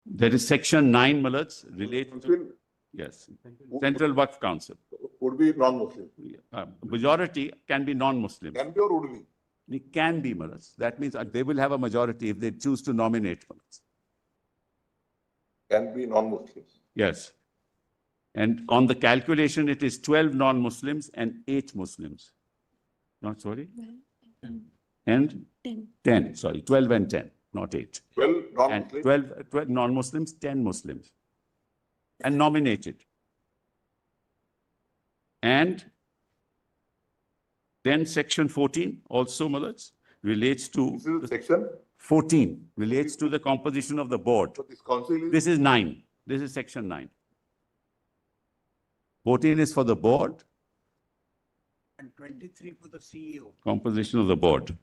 There is section 9, Malads, relates to, yes, Central Waqf Council. Would be non-Muslim. Majority can be non-Muslims. Can be or would be? It can be, Malads. That means they will have a majority if they choose to nominate, Malads. Can be non-Muslims. Yes. And on the calculation, it is 12 non-Muslims and 8 Muslims. Not sorry? And 10. Sorry, 12 and 10, not 8. 12 And non-Muslims. 12 non-Muslims, 10 Muslims. And nominated. And then section 14 also, Malads, relates to This is section. 14, relates to the composition of the board. So this council is. This is 9. This is section 9. 14 is for the board, And 23 for the CEO. composition of the board.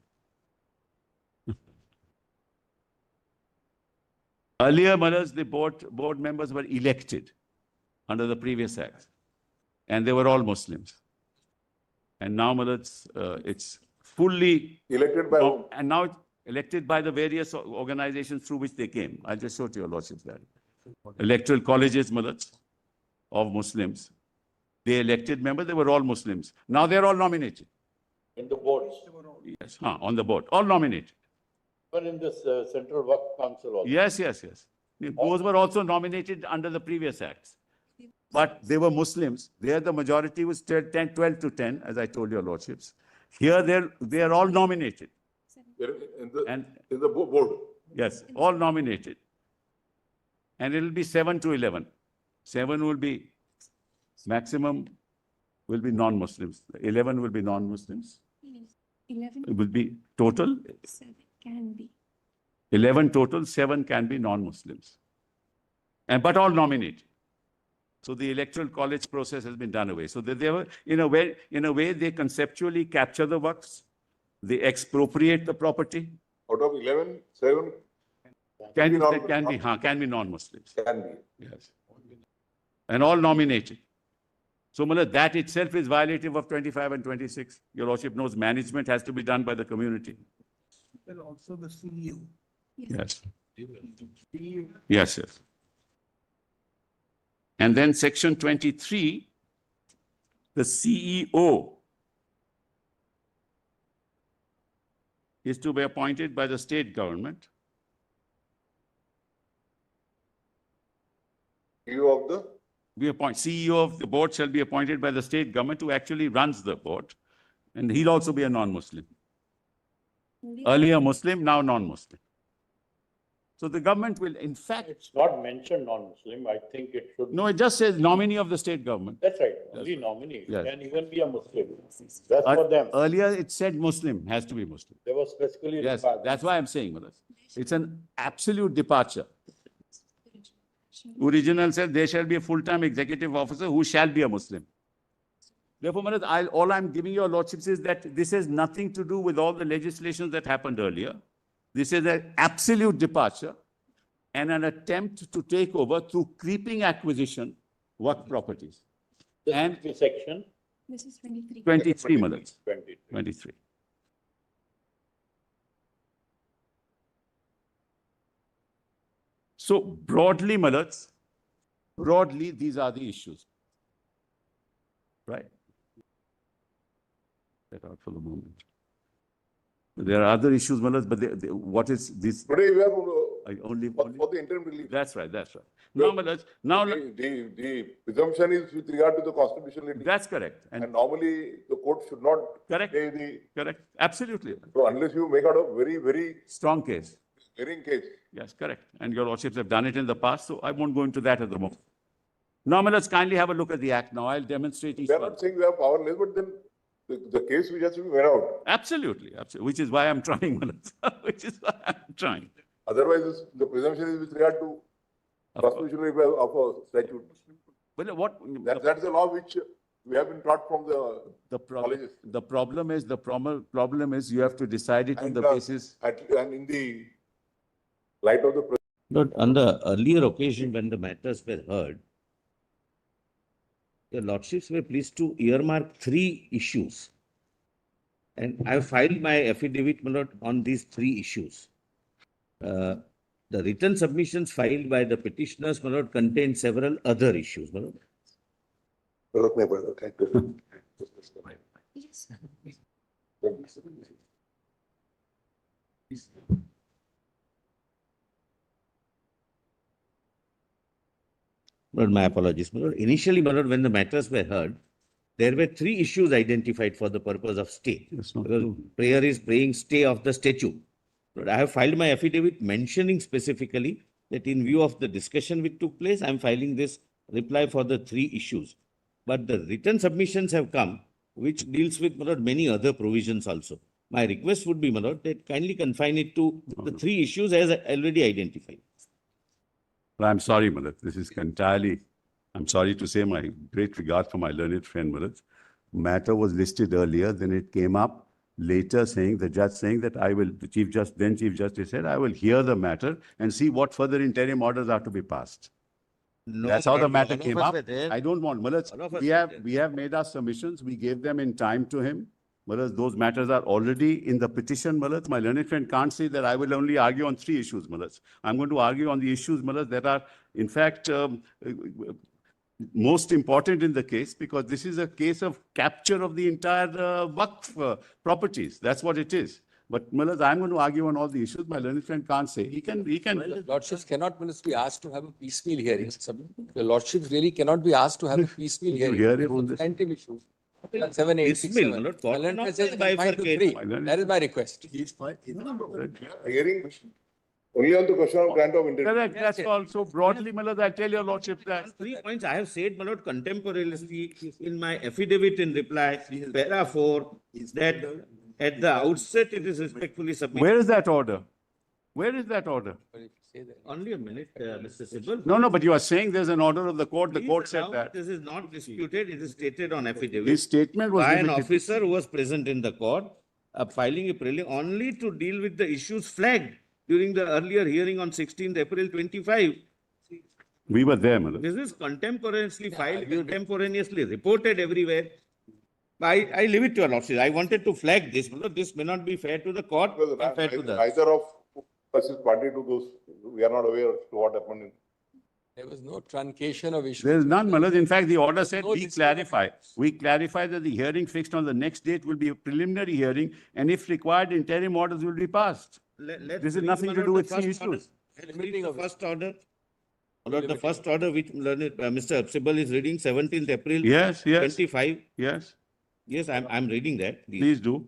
Earlier, Malads, the board members were elected under the previous act. And they were all Muslims. And now, Malads, it's fully, Elected by whom? and now it's elected by the various organizations through which they came. I'll just show to your lordships that. Electoral colleges, Malads, of Muslims. They elected members, they were all Muslims. Now they're all nominated. In the boards, Yes, on the board, all nominated. even in this Central Waqf Council also. Yes. Those were also nominated under the previous acts. But they were Muslims. There the majority was 12 to 10, as I told your lordships. Here they are all nominated. In the board. Yes, all nominated. And it will be 7 to 11. 7 will be maximum, will be non-Muslims. 11 will be non-Muslims. 11, It will be total. 7 can be. 11 total, 7 can be non-Muslims. But all nominated. So the electoral college process has been done away. So they were, in a way, they conceptually capture the waqfs. They expropriate the property. Out of 11, 7 Can be be non-Muslims. Can be. Yes. And all nominated. So, Mullah, that itself is violative of 25 and 26. Your lordship knows management has to be done by the community. And also the CEO. Yes. CEO. Yes. And then section 23, the CEO is to be appointed by the state government. CEO of the. CEO of the board shall be appointed by the state government who actually runs the board. And he'll also be a non-Muslim. Earlier Muslim, now non-Muslim. So the government will, in fact, It's not mentioned non-Muslim, I think it should. no, it just says nominee of the state government. That's right, only nominee, Yes. can even be a Muslim. That's for them. Earlier it said Muslim, has to be Muslim. They were specifically. Yes, required. that's why I'm saying, Manas. It's an absolute departure. Original said there shall be a full-time executive officer who shall be a Muslim. Therefore, Manas, all I'm giving your lordships is that this has nothing to do with all the legislations that happened earlier. This is an absolute departure and an attempt to take over through creeping acquisition work properties. This And is the section This is 23. 23, Manas. 20. 23. So broadly, Malats, these are the issues. Right? Get out for the moment. There are other issues, Malats, but what is this? Today we have Only, for the interim relief. that's right. Now, Malats, now, The presumption is with regard to the constitutional. that's correct. And normally the court should not Correct. pay the. Correct. Absolutely. So unless you make out a very, very Strong case. glaring case. Yes, correct. And your lordships have done it in the past, so I won't go into that at the moment. Now, let's kindly have a look at the act now. I'll demonstrate each We are one. not saying we are powerless, but then the case which has to be made out. Absolutely, which is why I'm trying, Manoj. Which is why I'm trying. Otherwise, the presumption is with regard to constitutional of a statute. But what That's the law which we have been taught from the colleges. the problem is you have to decide it on And, the basis. And in the light of the. But on the earlier occasion when the matters were heard, your lordships were pleased to earmark 3 issues. And I filed my affidavit, my lord, on these 3 issues. the written submissions filed by the petitioners, my lord, contain several other issues, my lord. जरूरत नहीं पड़ेगा, thank you. Yes. Lord, my apologies, my lord. Initially, my lord, when the matters were heard, there were three issues identified for the purpose of stay. That's not Because true. prayer is praying stay of the statute. Lord, I have filed my affidavit mentioning specifically that in view of the discussion which took place, I am filing this reply for the three issues. But the written submissions have come, which deals with, my lord, many other provisions also. My request would be, my lord, that kindly confine it to the three issues as already identified. Well, I'm sorry, Malat. This is entirely, I'm sorry to say, my great regard for my learned friend, Malat. Matter was listed earlier, then it came up later saying, the judge saying that I will, the Chief Justice said, I will hear the matter and see what further interim orders are to be passed. No, That's how the my lord, matter all of came us up. were there. I don't want, Malat, All of us we were have, there. we have made our submissions. We gave them in time to him. Malat, those matters are already in the petition, Malat. My learned friend can't say that I will only argue on three issues, Malat. I'm going to argue on the issues, Malat, that are, in fact, most important in the case, because this is a case of capture of the entire Waqf properties. That's what it is. But Malat, I'm going to argue on all the issues. My learned friend can't say. He can. Your Lordships cannot be asked to have a piecemeal hearing. Your Lordships really cannot be asked to have a piecemeal hearing. hear him on this? Substantive issues. 7, 8, 6, Piecemeal, 7. my lord, court My learned cannot friend says, bifurcate. confine to 3. My learned- That is my request. Hearing only on the question of grant of interest. Correct. That's also broadly, Malat, I tell your lordship that. 3 points I have said, my lord, contemporaneously in my affidavit in reply, para 4, that at the outset it is respectfully submitted. Where is that order? Where is that order? But if you say that- Only a minute, Mr. Sibal. No, but you are saying there's an order of the court. The Please court said allow- that. This is not disputed, it is stated on affidavit. His statement was By an limited. officer who was present in the court, filing a prelim only to deal with the issues flagged during the earlier hearing on 16th April 25. We were there, Malat. This is contemporaneously filed, contemporaneously reported everywhere. I leave it to your lordship. I wanted to flag this, because this may not be fair to the court, Well, and fair to the. neither of us is party to those. We are not aware of what happened. There was no truncation of issues. There is none, Malat. In fact, the order said, No we dispute. clarify. We clarify that the hearing fixed on the next date will be a preliminary hearing, and if required, interim orders will be passed. Let's This is read, nothing my to lord, do the with three first order. issues. Let's read the first order. My lord, the first order which learned, Mr. Sibal is reading 17th April. Yes, yes, 25. yes. Yes, I'm reading that. Please do.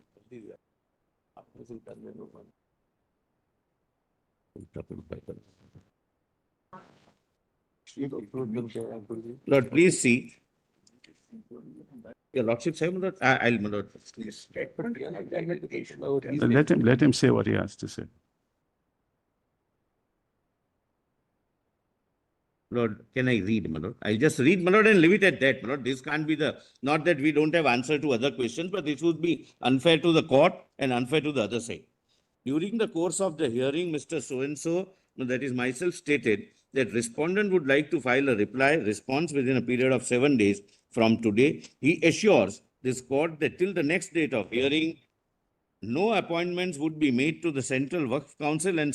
Lord, please see. Your lordship, say, my lord, I'll, my lord. Let him say what he has to say. Lord, can I read, my lord? I'll just read, my lord, and leave it at that, my lord. This can't be the, not that we don't have answer to other questions, but this would be unfair to the court and unfair to the other side. During the course of the hearing, Mr. So-and-so, that is myself, stated that respondent would like to file a response within a period of 7 days from today. He assures this court that till the next date of hearing, no appointments would be made to the Central Waqf Council and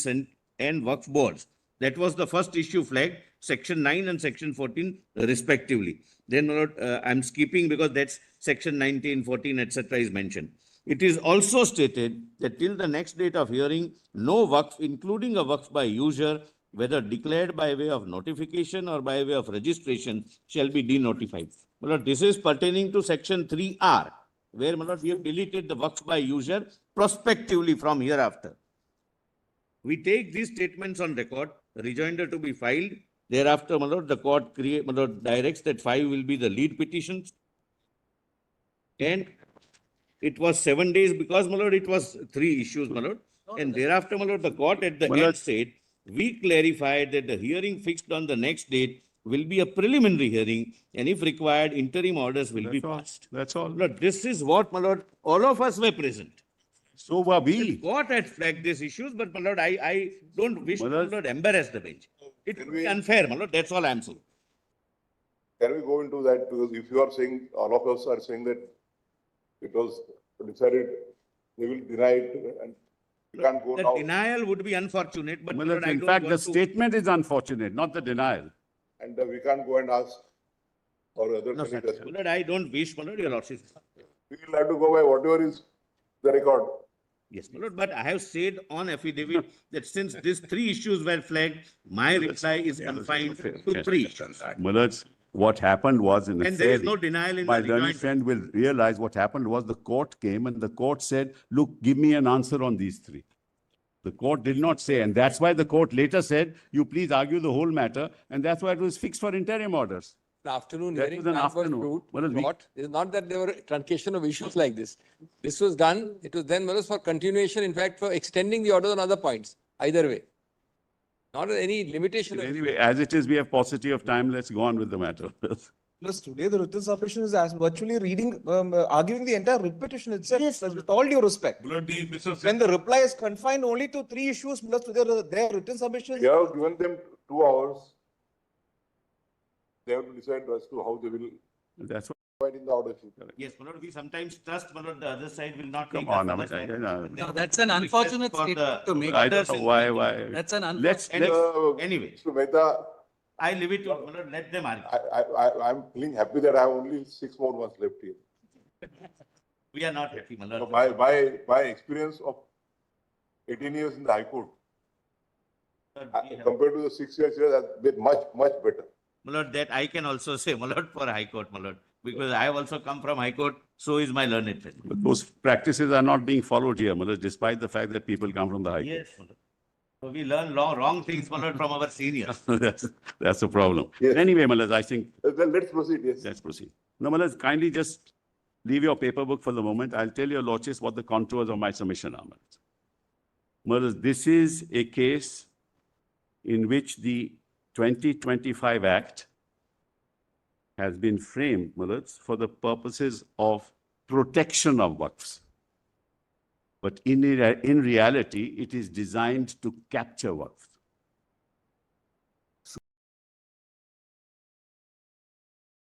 Waqf boards. That was the first issue flagged, section 9 and section 14 respectively. Then, my lord, I'm skipping because that's section 19, 14, etc. is mentioned. It is also stated that till the next date of hearing, no Waqf, including a Waqf by user, whether declared by way of notification or by way of registration, shall be denotified. My lord, this is pertaining to section 3R, where, my lord, we have deleted the Waqf by user prospectively from hereafter. We take these statements on record, rejoinder to be filed. Thereafter, my lord, the court directs that 5 will be the lead petitions. And it was 7 days because, my lord, it was 3 issues, my lord. And thereafter, my lord, the court at the My end lord. said, we clarified that the hearing fixed on the next date will be a preliminary hearing, and if required, interim orders will be That's all. passed. That's all. My lord, this is what, my lord, all of us were present. So were The we. court had flagged these issues, but, my lord, I don't wish to, my Lord. lord, embarrass the bench. It Can would be we- unfair, my lord, that's all I'm saying. Can we go into that? Because if you are saying, all of us are saying that it was decided, they will deny it, and We can't go The now. denial would be unfortunate, but my Well, lord, I in don't fact, the want to. statement is unfortunate, not the denial. And we can't go and ask our other No, sir. senators. My lord, I don't wish, my lord, your lordship. We will have to go by whatever is the record. Yes, my lord, but I have said on affidavit that since these three issues were flagged, my reply is confined to three issues. Mullards, what happened was in the And there is no fairly, denial in my the learned rejoinder. friend will realize what happened was the court came and the court said, look, give me an answer on these three. The court did not say, and that's why the court later said, you please argue the whole matter, and that's why it was fixed for interim orders. The afternoon That hearing was an time was afternoon. Well, we- brought. It's not that there were truncation of issues like this. This was done. It was then for continuation, in fact, for extending the orders on other points, either way. Not any limitation. of- Anyway, as it is, we have paucity of time. Let's go on with the matter. Plus, today the written submission is as virtually reading, arguing the entire writ petition itself. With all due respect. When the reply is confined only to three issues, plus their written submissions. We have given them 2 hours. They have to decide as to how they will That's what, provide in the order sheet. Yes, my lord, we sometimes trust, my lord, the other side will not take. come on, us I mean, understand. No, that's an unfortunate For the- statement to make. I don't know why. That's an Let's, unfortunate. Anyway, Mr. Mehta, I leave it to, my lord, let them argue. I'm feeling happy that I have only 6 more months left here. We are not happy, my So lord. my experience of 18 years in the High Court, We have- compared to the 6 years here, has been much better. My lord, that I can also say, my lord, for High Court, my lord, because I have also come from High Court, so is my learned friend. but those practices are not being followed here, Mullards, despite the fact that people come from the High Court. Yes, my lord. So we learn wrong things, my lord, from our seniors. That's the problem. Yes. Anyway, Mullards, I think Then let's proceed, yes. let's proceed. No, Mullards, kindly just leave your paper book for the moment. I'll tell your lordships what the contours of my submission are. Mullards, this is a case in which the 2025 Act has been framed, Mullards, for the purposes of protection of Waqfs. But in reality, it is designed to capture Waqf.